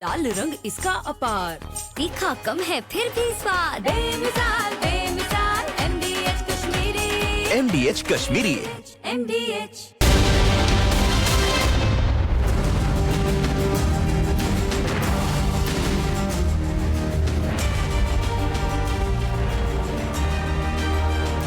लाल रंग इसका अपार, तीखा कम है फिर भी स्वाद, बेमिसाल बेमिसाल MDH Kashmiri, MDH Kashmiri. MDH।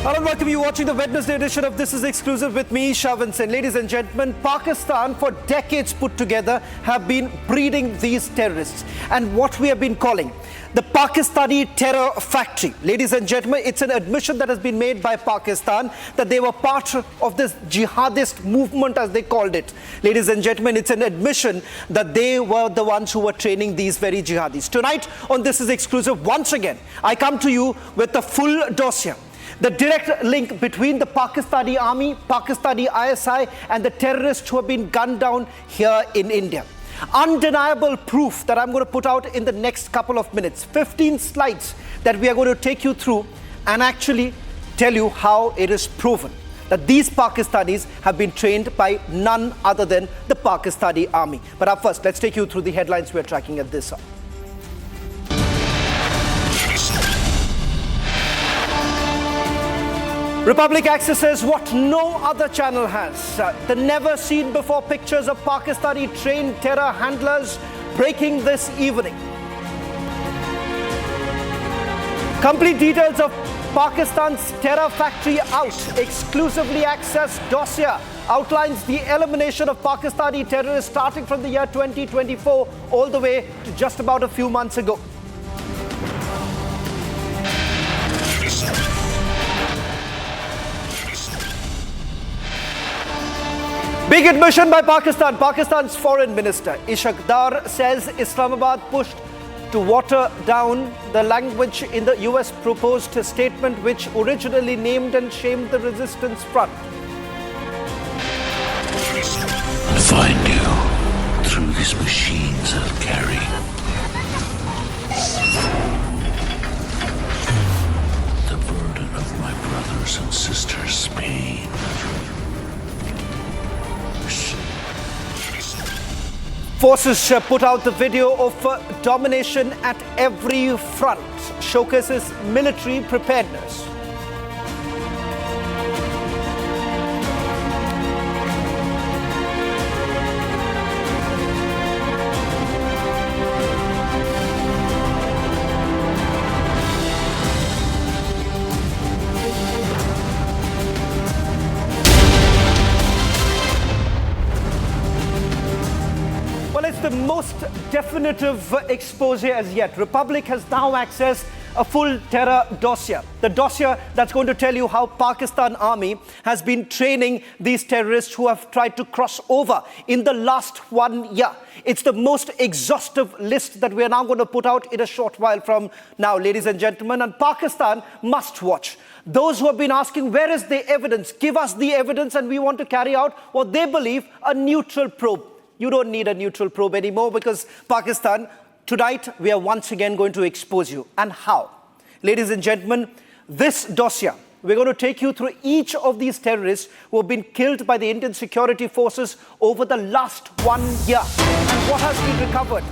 Hello and welcome you watching the Wednesday edition of This Is Exclusive with me, Shavansen. Ladies and gentlemen, Pakistan for decades put together have been breeding these terrorists and what we have been calling the Pakistani terror factory. Ladies and gentlemen, it's an admission that has been made by Pakistan that they were part of this jihadist movement, as they called it. Ladies and gentlemen, it's an admission that they were the ones who were training these very jihadis. Tonight on This Is Exclusive, once again, I come to you with the full dossier. The direct link between the Pakistani army, Pakistani ISI and the terrorists who have been gunned down here in India. Undeniable proof that I'm going to put out in the next couple of minutes. 15 slides that we are going to take you through and actually tell you how it is proven that these Pakistanis have been trained by none other than the Pakistani army. But up first, let's take you through the headlines we're tracking at this hour. Republic accesses what no other channel has. The never-seen-before pictures of Pakistani trained terror handlers breaking this evening. Complete details of Pakistan's terror factory out. Exclusively accessed dossier outlines the elimination of Pakistani terrorists starting from the year 2024 all the way to just about a few months ago. Big admission by Pakistan. Pakistan's foreign minister Ishaq Dar says Islamabad pushed to water down the language in the US proposed statement which originally named and shamed the resistance front. Find you through these machines I'll carry. The burden of my brothers and sisters' pain. Forces put out the video of domination at every front, showcases military preparedness. The most definitive expose as yet. Republic has now accessed a full terror dossier. The dossier that's going to tell you how Pakistan army has been training these terrorists who have tried to cross over in the last 1 year. It's the most exhaustive list that we are now going to put out in a short while from now, ladies and gentlemen. And Pakistan must watch. Those who have been asking, where is the evidence? Give us the evidence and we want to carry out what they believe a neutral probe. You don't need a neutral probe anymore because Pakistan, tonight we are once again going to expose you. And how? Ladies and gentlemen, this dossier, we're going to take you through each of these terrorists who have been killed by the Indian security forces over the last 1 year and what has been recovered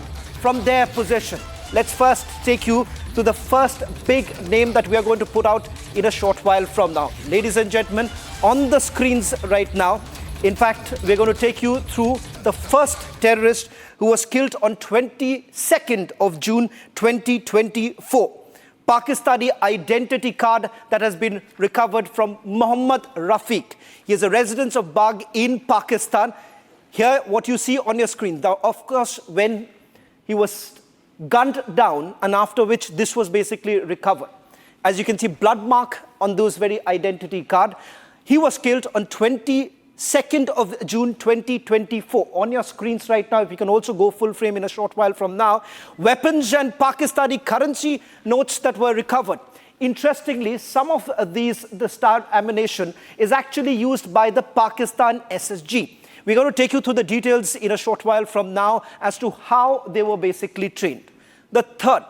from their possession. Let's first take you to the first big name that we are going to put out in a short while from now. Ladies and gentlemen, on the screens right now, in fact, we're going to take you through the first terrorist who was killed on 22nd of June 2024. Pakistani identity card that has been recovered from Mohammad Rafiq. He is a resident of Bagh in Pakistan. Here, what you see on your screen, of course, when he was gunned down and after which this was basically recovered. As you can see, blood mark on those very identity card. He was killed on 22nd of June 2024. On your screens right now, if you can also go full frame in a short while from now, weapons and Pakistani currency notes that were recovered. Interestingly, some of the star ammunition is actually used by the Pakistan SSG. We're going to take you through the details in a short while from now as to how they were basically trained. The third,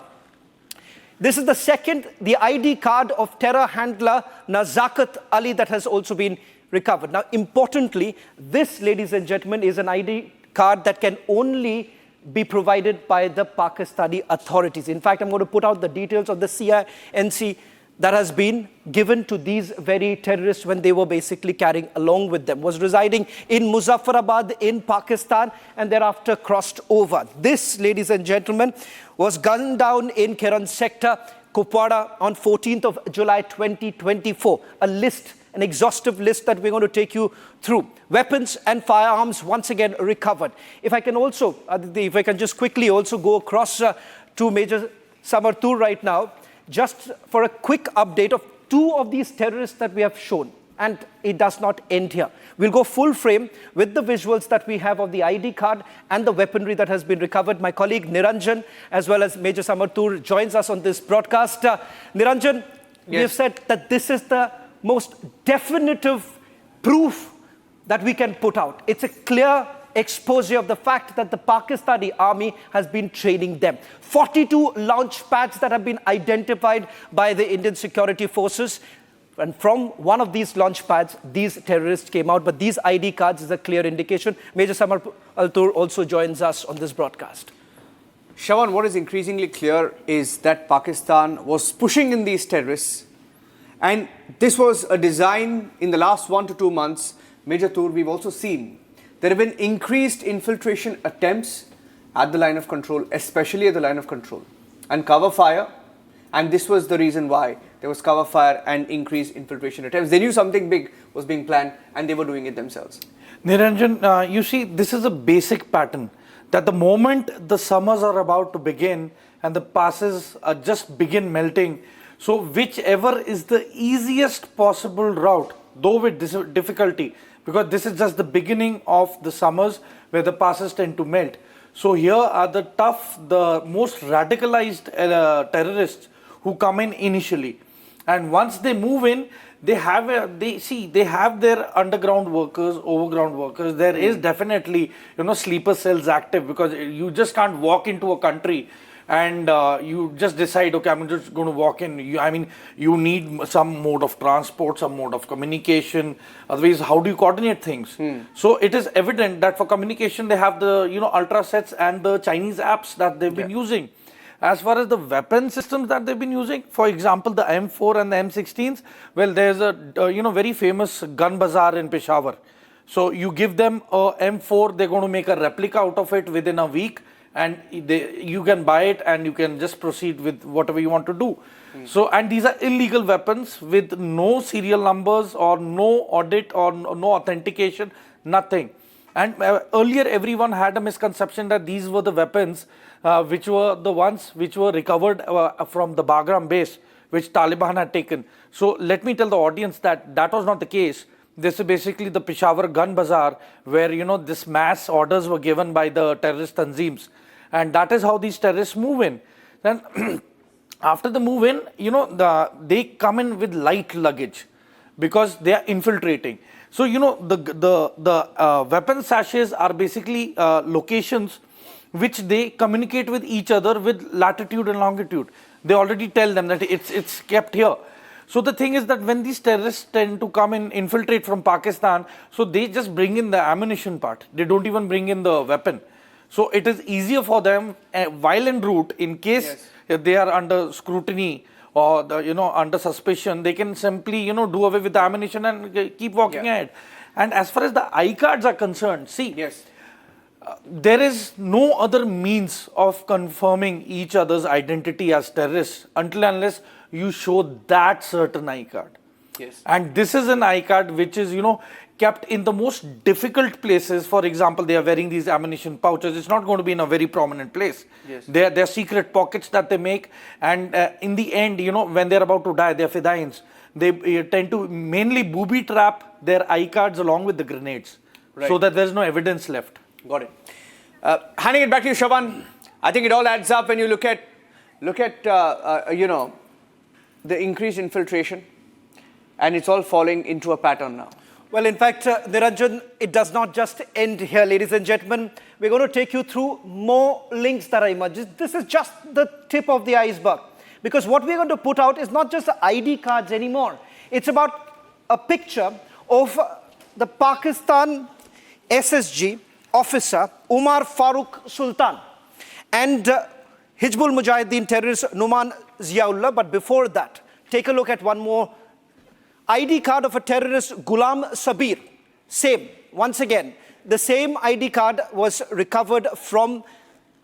this is the second, the ID card of terror handler Nazakat Ali that has also been recovered. Now, importantly, this, ladies and gentlemen, is an ID card that can only be provided by the Pakistani authorities. In fact, I'm going to put out the details of the CINC that has been given to these very terrorists when they were basically carrying along with them, was residing in Muzaffarabad in Pakistan and thereafter crossed over. This, ladies and gentlemen, was gunned down in Kiran sector, Kupwara on 14th of July 2024. A list, an exhaustive list that we're going to take you through. Weapons and firearms once again recovered. If I can also, if I can just quickly also go across to Major Samartur right now, just for a quick update of two of these terrorists that we have shown. And it does not end here. We'll go full frame with the visuals that we have of the ID card and the weaponry that has been recovered. My colleague Niranjan, as well as Major Samartur, joins us on this broadcast. Niranjan, we have said that this is the most definitive proof that we can put out. It's a clear exposure of the fact that the Pakistani army has been training them. 42 launch pads that have been identified by the Indian security forces. And from one of these launch pads, these terrorists came out. But these ID cards is a clear indication. Major Samartur also joins us on this broadcast. Shravan, what is increasingly clear is that Pakistan was pushing in these terrorists. And this was a design in the last 1 to 2 months. Major Tur, we've also seen there have been increased infiltration attempts at the line of control, especially at the line of control, and cover fire. And this was the reason why there was cover fire and increased infiltration attempts. They knew something big was being planned and they were doing it themselves. Niranjan, you see, this is a basic pattern that the moment the summers are about to begin and the passes just begin melting, so whichever is the easiest possible route, though with difficulty, because this is just the beginning of the summers where the passes tend to melt. So here are the tough, the most radicalized terrorists who come in initially. And once they move in, they have their underground workers, overground workers. There is definitely, sleeper cells active, because you just can't walk into a country and you just decide, okay, I'm just going to walk in. You need some mode of transport, some mode of communication. Otherwise, how do you coordinate things? So it is evident that for communication, they have the, ultra sets and the Chinese apps that they've been using. As far as the weapon systems that they've been using, for example, the M4 and the M16s, well, there's a, very famous gun bazaar in Peshawar. So you give them a M4, they're going to make a replica out of it within a week. And you can buy it and you can just proceed with whatever you want to do. So, and these are illegal weapons with no serial numbers or no audit or no authentication, nothing. And earlier everyone had a misconception that these were the weapons which were the ones which were recovered from the Bagram base, which Taliban had taken. So let me tell the audience that that was not the case. This is basically the Peshawar gun bazaar where, this mass orders were given by the terrorist tanzeems. And that is how these terrorists move in. Then after the move in, they come in with light luggage because they are infiltrating. So, the weapon sachets are basically locations which they communicate with each other with latitude and longitude. They already tell them that it's kept here. So the thing is that when these terrorists tend to come and infiltrate from Pakistan, so they just bring in the ammunition part. They don't even bring in the weapon. So it is easier for them while en route, in case they are under scrutiny or under suspicion, they can simply do away with the ammunition and keep walking ahead. And as far as the I cards are concerned, see, there is no other means of confirming each other's identity as terrorists until unless you show that certain I card. And this is an I card which is, kept in the most difficult places. For example, they are wearing these ammunition pouches. It's not going to be in a very prominent place. They're secret pockets that they make. And in the end, when they're about to die, they're fidains. They tend to mainly booby trap their I cards along with the grenades so that there's no evidence left. Got it. Handing it back to you, Shravan. I think it all adds up when you look at the increased infiltration, and it's all falling into a pattern now. Well, in fact, Niranjan, it does not just end here, ladies and gentlemen. We're going to take you through more links that are emerging. This is just the tip of the iceberg. Because what we're going to put out is not just the ID cards anymore. It's about a picture of the Pakistan SSG officer, Umar Farooq Sultan. and Hizbul Mujahideen terrorist Numan Ziaullah. But before that, take a look at one more ID card of a terrorist, Ghulam Sabir. Same, once again, the same ID card was recovered from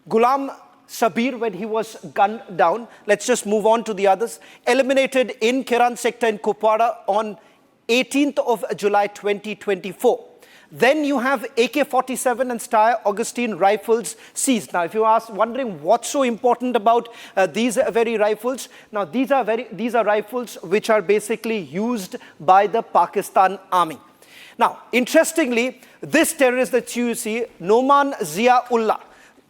Ghulam Sabir when he was gunned down. Let's just move on to the others. Eliminated in Kiran sector in Kupwara on 18th of July 2024. Then you have AK-47 and Steyr Augustine rifles seized. Now, if you are wondering what's so important about these very rifles, now these are rifles which are basically used by the Pakistan Army. Now, interestingly, this terrorist that you see, Noman Ziaullah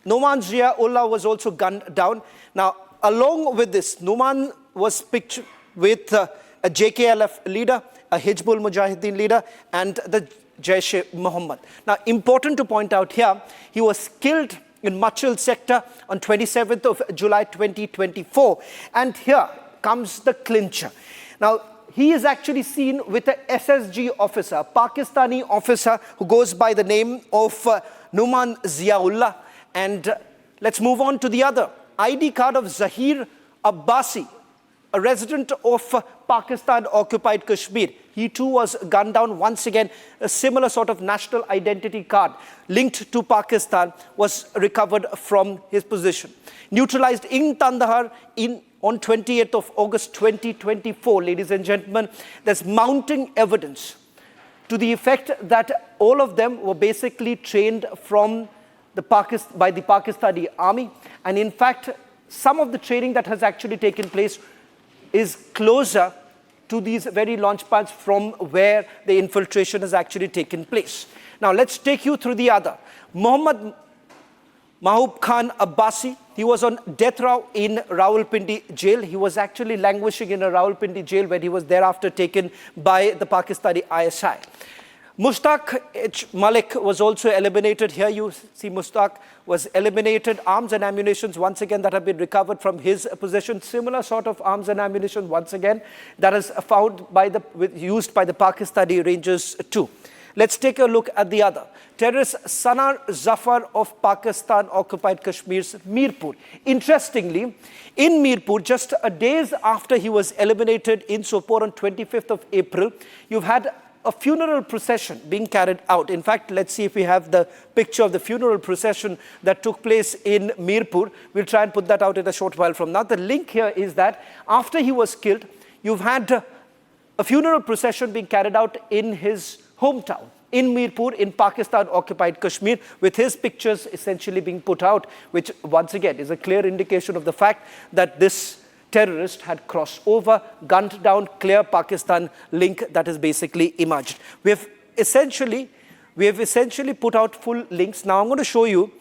was also gunned down. Now, along with this, Noman was pictured with a JKLF leader, a Hizbul Mujahideen leader, and the Jaish-e-Mohammed. Now, important to point out here, he was killed in Machil sector on 27th of July 2024. And here comes the clincher. Now, he is actually seen with a SSG officer, Pakistani officer who goes by the name of Numan Ziaullah. And let's move on to the other ID card of Zahir Abbasi, a resident of Pakistan-occupied Kashmir. He too was gunned down. Once again, a similar sort of national identity card linked to Pakistan was recovered from his position. Neutralized in Kandahar on 28th of August 2024. Ladies and gentlemen, there's mounting evidence to the effect that all of them were basically trained from by the Pakistani army. And in fact, some of the training that has actually taken place is closer to these very launch pads from where the infiltration has actually taken place. Now, let's take you through the other. Muhammad Mahbub Khan Abbasi, he was on death row in Rawalpindi jail. He was actually languishing in a Rawalpindi jail where he was thereafter taken by the Pakistani ISI. Mushtaq H. Malik was also eliminated. Here you see Mushtaq was eliminated. Arms and ammunition once again that have been recovered from his possession. Similar sort of arms and ammunition once again that is found used by the Pakistani Rangers too. Let's take a look at the other. Terrorist Sanar Zafar of Pakistan-occupied Kashmir's Mirpur. Interestingly, in Mirpur, just days after he was eliminated in Sopore on 25th of April, you've had a funeral procession being carried out. In fact, let's see if we have the picture of the funeral procession that took place in Mirpur. We'll try and put that out in a short while from now. The link here is that after he was killed, you've had a funeral procession being carried out in his hometown, in Mirpur, in Pakistan-occupied Kashmir, with his pictures essentially being put out, which once again is a clear indication of the fact that this terrorist had crossed over, gunned down, clear Pakistan link that has basically emerged. We have essentially put out full links. Now I'm going to show you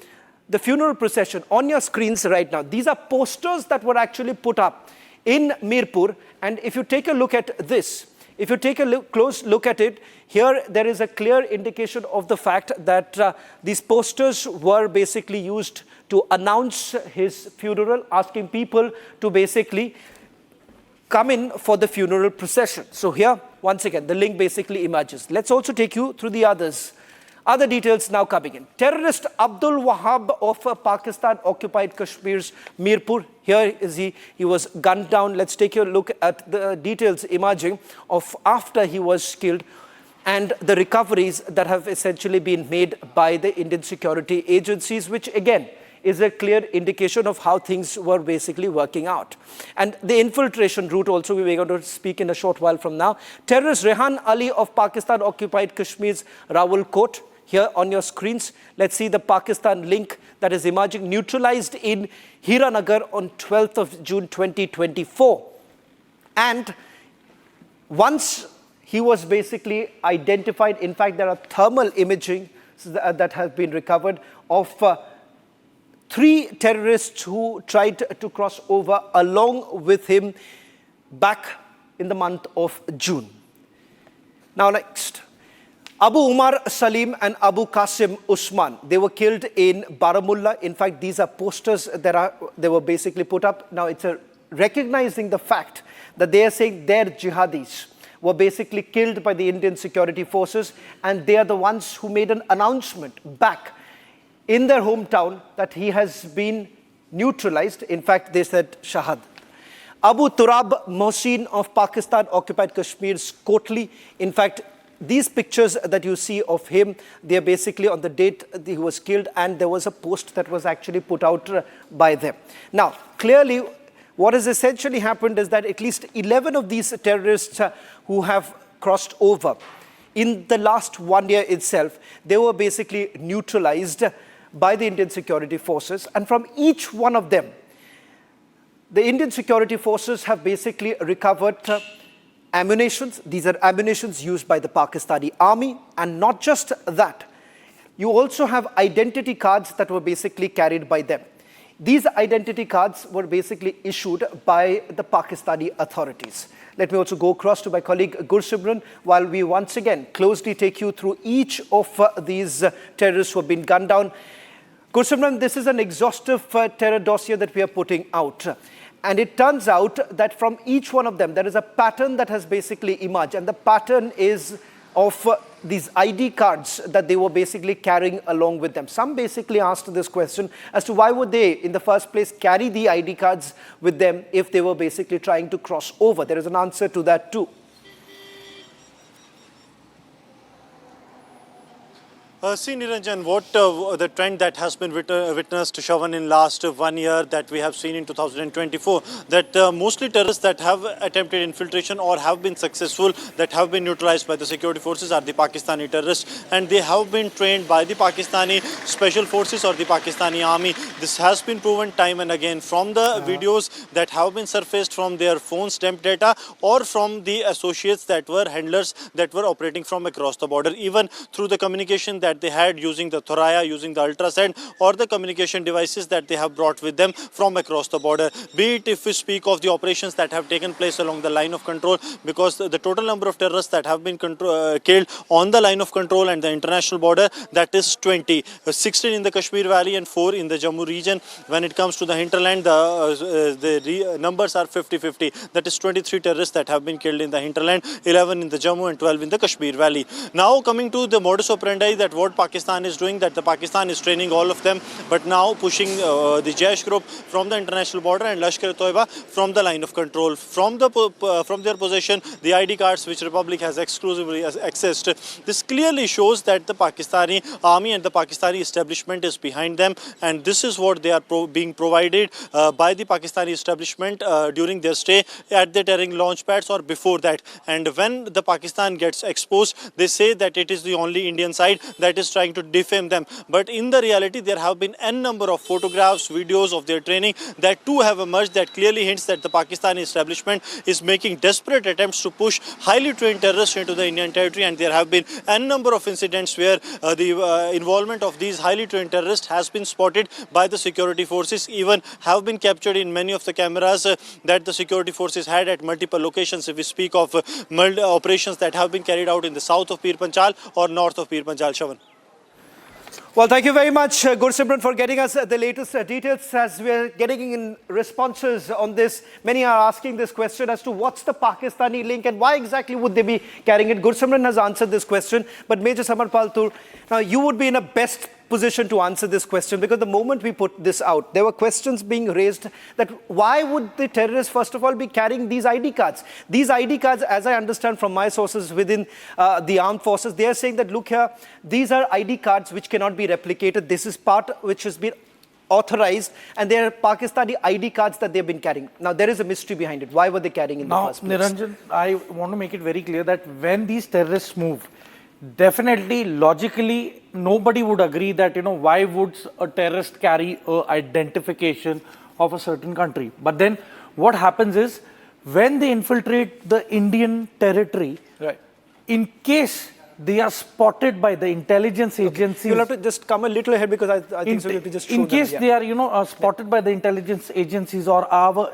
the funeral procession on your screens right now. These are posters that were actually put up in Mirpur. And if you take a look at this, if you take a close look at it, here there is a clear indication of the fact that these posters were basically used to announce his funeral, asking people to basically come in for the funeral procession. So here, once again, the link basically emerges. Let's also take you through the others. Other details now coming in. Terrorist Abdul Wahab of Pakistan-occupied Kashmir's Mirpur. Here is he was gunned down. Let's take a look at the details emerging of after he was killed and the recoveries that have essentially been made by the Indian security agencies, which again is a clear indication of how things were basically working out. And the infiltration route also we're going to speak in a short while from now. Terrorist Rehan Ali of Pakistan-occupied Kashmir's Rawalkot. Here on your screens, let's see the Pakistan link that is emerging, neutralized in Hiranagar on 12th of June 2024. And once he was basically identified, in fact, there are thermal imaging that have been recovered of 3 terrorists who tried to cross over along with him back in the month of June. Now next, Abu Umar Salim and Abu Qasim Usman. They were killed in Baramulla. In fact, these are posters they were basically put up. Now it's recognizing the fact that they are saying their jihadis were basically killed by the Indian security forces, and they are the ones who made an announcement back in their hometown that he has been neutralized. In fact, they said Shahad. Abu Turab Mohsin of Pakistan occupied Kashmir's Kotli. In fact, these pictures that you see of him, they are basically on the date he was killed, and there was a post that was actually put out by them. Now, clearly, what has essentially happened is that at least 11 of these terrorists who have crossed over in the last 1 year itself, they were basically neutralized by the Indian security forces. And from each one of them, the Indian security forces have basically recovered ammunitions. These are ammunitions used by the Pakistani army. And not just that, you also have identity cards that were basically carried by them. These identity cards were basically issued by the Pakistani authorities. Let me also go across to my colleague Gursimran while we once again closely take you through each of these terrorists who have been gunned down. Gursimran, this is an exhaustive terror dossier that we are putting out. And it turns out that from each one of them, there is a pattern that has basically emerged. And the pattern is of these ID cards that they were basically carrying along with them. Some basically asked this question as to why would they, in the first place, carry the ID cards with them if they were basically trying to cross over. There is an answer to that too. See, Niranjan, what the trend that has been witnessed, Shravan, in last 1 year that we have seen in 2024, that mostly terrorists that have attempted infiltration or have been successful, that have been neutralized by the security forces are the Pakistani terrorists, and they have been trained by the Pakistani special forces or the Pakistani army. This has been proven time and again from the videos that have been surfaced from their phone stamp data or from the associates that were handlers that were operating from across the border, even through the communication that they had using the Thoraya, using the ultrasound or the communication devices that they have brought with them from across the border. Be it if we speak of the operations that have taken place along the line of control, because the total number of terrorists that have been killed on the line of control and the international border, that is 20. 16 in the Kashmir Valley and 4 in the Jammu region. When it comes to the hinterland, the numbers are 50-50. That is 23 terrorists that have been killed in the hinterland, 11 in the Jammu and 12 in the Kashmir Valley. Now coming to the modus operandi, that what Pakistan is doing, that the Pakistan is training all of them, but now pushing the Jaish group from the international border and Lashkar-e-Toiba from the line of control. From their possession, the ID cards which Republic has exclusively accessed. This clearly shows that the Pakistani army and the Pakistani establishment is behind them, and this is what they are being provided by the Pakistani establishment during their stay at the terrain launch pads or before that. And when the Pakistan gets exposed, they say that it is the only Indian side that is trying to defame them. But in the reality, there have been n number of photographs, videos of their training that too have emerged that clearly hints that the Pakistani establishment is making desperate attempts to push highly trained terrorists into the Indian territory, and there have been n number of incidents where the involvement of these highly trained terrorists has been spotted by the security forces, even have been captured in many of the cameras that the security forces had at multiple locations. If we speak of operations that have been carried out in the south of Pir Panchal or north of Pir Panchal, Shravan. Well, thank you very much, Gursimran, for getting us the latest details. As we're getting in responses on this, many are asking this question as to what's the Pakistani link and why exactly would they be carrying it. Gursimran has answered this question, but Major Samar Paltur, now you would be in a best position to answer this question, because the moment we put this out, there were questions being raised that why would the terrorists first of all be carrying these ID cards? These ID cards, as I understand from my sources within the armed forces, they are saying that look here, these are ID cards which cannot be replicated. This is part which has been authorized, and they are Pakistani ID cards that they've been carrying. Now there is a mystery behind it. Why were they carrying in the first place? Niranjan, I want to make it very clear that when these terrorists move, definitely, logically, nobody would agree that, why would a terrorist carry a identification of a certain country? But then what happens is, when they infiltrate the Indian territory, right, in case they are spotted by the intelligence agencies. You'll have to just come a little ahead, because I think so you have to just show in case them, they are, spotted by the intelligence agencies, or our,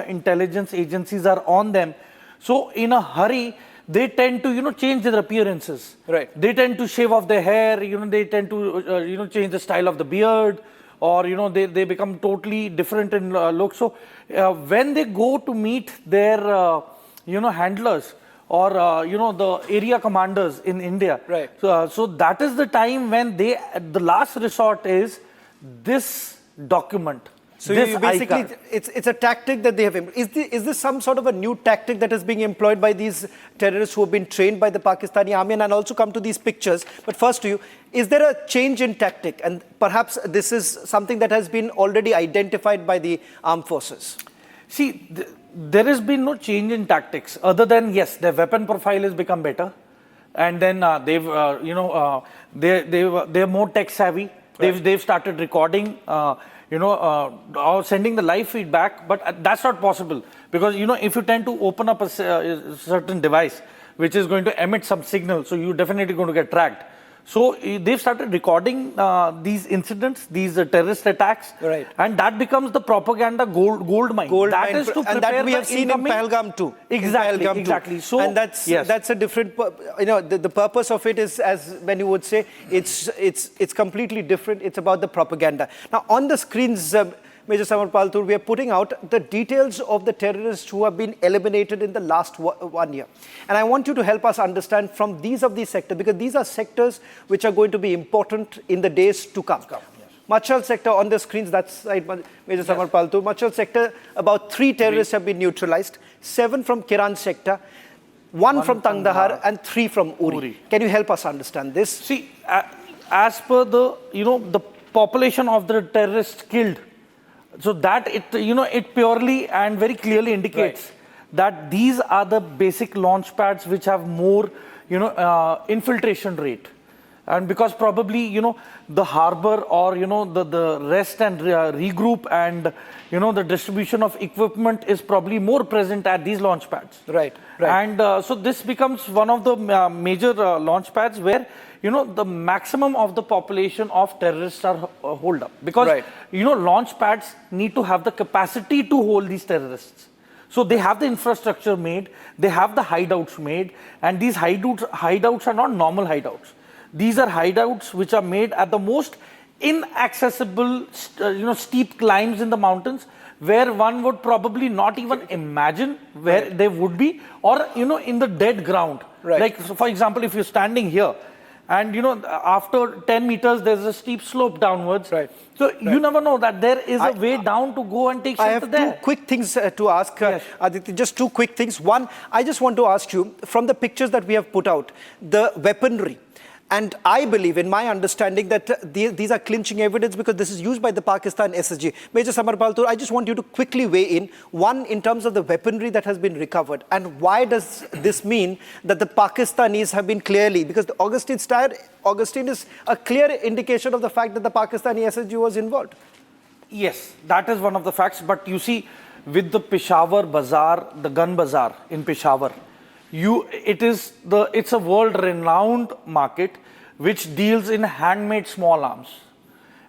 intelligence agencies are on them. So in a hurry, they tend to, change their appearances. Right. They tend to shave off their hair, they tend to, change the style of the beard, or, they become totally different in look. So when they go to meet their, handlers, or, the area commanders in India. Right. So that is the time when the last resort is this document. So this you basically, ICAR. it's a tactic that they have. Is this some sort of a new tactic that is being employed by these terrorists who have been trained by the Pakistani army? And I'll also come to these pictures. But first to you, is there a change in tactic? And perhaps this is something that has been already identified by the armed forces. See, there has been no change in tactics other than, yes, their weapon profile has become better. And then they're more tech savvy. Right. They've started recording, or sending the live feedback, but that's not possible because, if you tend to open up a certain device which is going to emit some signal, so you're definitely going to get tracked. So they've started recording these incidents, these terrorist attacks, right. And that becomes the propaganda gold mine. That is to and prepare that we have the seen incoming- in Pahalgam too. Exactly, In Pahalgam too. exactly. So and that's a different. The purpose of it is, as when you would say, it's completely different. It's about the propaganda. Now on the screens. Major Samar Paltur, we are putting out the details of the terrorists who have been eliminated in the last 1 year. And I want you to help us understand from these sectors, because these are sectors which are going to be important in the days to come. Yes. Machal sector on the screens, that's right, Major Samar Paltur. Machal sector, about 3 terrorists have been neutralized, 7 from Kiran sector, 1 from Tangdahar, and 3 from Uri. Can you help us understand this? See, as per the population of the terrorists killed, so that it purely and very clearly indicates that these are the basic launch pads which have more, infiltration rate. And because probably, the harbor or, the rest and regroup and, the distribution of equipment is probably more present at these launch pads. Right. And so this becomes one of the major launch pads where, the maximum of the population of terrorists are holed up. Because, launch pads need to have the capacity to hold these terrorists. So they have the infrastructure made, they have the hideouts made, and these hideouts are not normal hideouts. These are hideouts which are made at the most inaccessible, steep climbs in the mountains, where one would probably not even imagine where they would be, or in the dead ground. Right. Like, so for example, if you're standing here, and after 10 meters, there's a steep slope downwards. Right. So you never know that there is a way down to go and take shelter I have there. 2 quick things to ask. Yes. Aditi, just 2 quick things. One, I just want to ask you, from the pictures that we have put out, the weaponry. And I believe, in my understanding, that these are clinching evidence because this is used by the Pakistan SSG. Major Samar Paltur, I just want you to quickly weigh in. One, in terms of the weaponry that has been recovered. And why does this mean that the Pakistanis have been clearly, because the Augustine is a clear indication of the fact that the Pakistani SSG was involved. Yes, that is one of the facts. But you see, with the Peshawar Bazaar, the gun bazaar in Peshawar, it's a world-renowned market which deals in handmade small arms.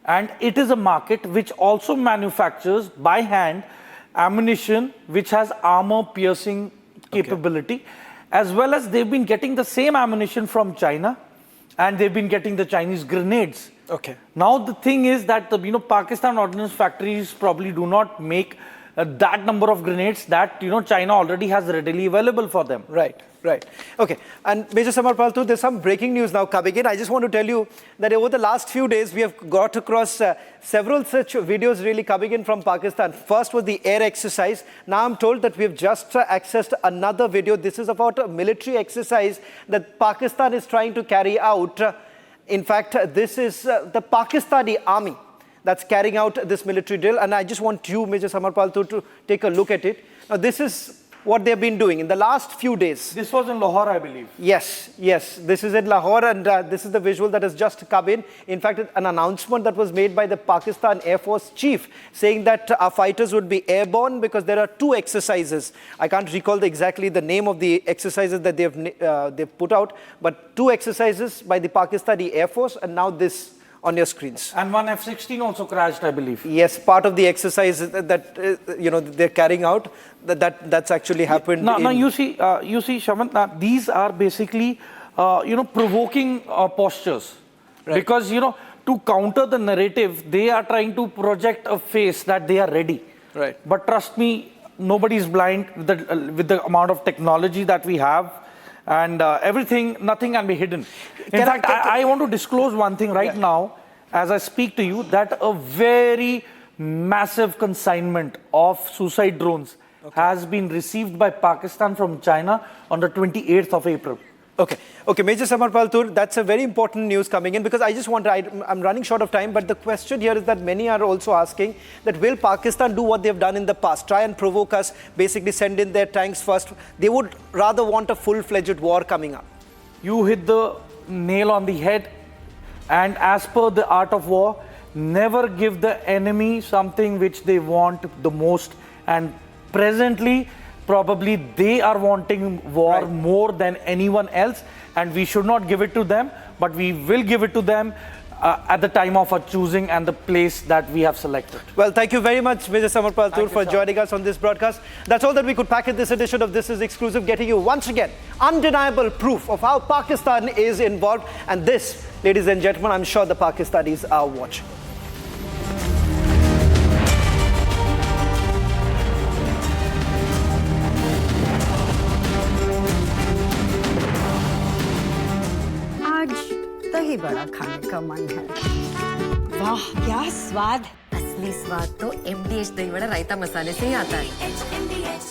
And it is a market which also manufactures by hand ammunition which has armor-piercing capability, as well as they've been getting the same ammunition from China, and they've been getting the Chinese grenades. Okay. Now the thing is that the Pakistan ordnance factories probably do not make that number of grenades that China already has readily available for them. Right. Okay. And Major Samar Paltur, there's some breaking news now coming in. I just want to tell you that over the last few days, we have got across several such videos really coming in from Pakistan. First was the air exercise. Now I'm told that we have just accessed another video. This is about a military exercise that Pakistan is trying to carry out. In fact, this is the Pakistani army that's carrying out this military drill. And I just want you, Major Samar Paltur, to take a look at it. Now, this is what they've been doing in the last few days. This was in Lahore, I believe. Yes. This is in Lahore, and this is the visual that has just come in. In fact, an announcement that was made by the Pakistan Air Force chief saying that our fighters would be airborne because there are 2 exercises. I can't recall exactly the name of the exercises that they've put out, but 2 exercises by the Pakistani Air Force, and now this on your screens. And one F-16 also crashed, I believe. Yes, part of the exercise that they're carrying out, that's actually happened. Now you see, Shaman, these are basically, provoking postures. Right. Because, to counter the narrative, they are trying to project a face that they are ready. Right. But trust me, nobody is blind with the amount of technology that we have. And nothing can be hidden. In fact, I want to disclose one thing right now, as I speak to you, that a very massive consignment of suicide drones has been received by Pakistan from China on the 28th of April. Okay, Major Samar Paltur, that's a very important news coming in because I just want to, I'm running short of time, but the question here is that many are also asking that will Pakistan do what they've done in the past, try and provoke us, basically send in their tanks first? They would rather want a full-fledged war coming up. You hit the nail on the head, and as per the art of war, never give the enemy something which they want the most, and presently probably they are wanting war more than anyone else, and we should not give it to them, but we will give it to them at the time of our choosing and the place that we have selected. Well, thank you very much, Major Samar Paltur, for joining us on this broadcast. That's all that we could pack in this edition of This Is Exclusive, getting you once again undeniable proof of how Pakistan is involved. And this, ladies and gentlemen, I'm sure the Pakistanis are watching. आज दही बड़ा खाने का मन है। वाह क्या स्वाद! असली स्वाद तो MDH दही वड़ा रायता मसाले से ही आता है। MDH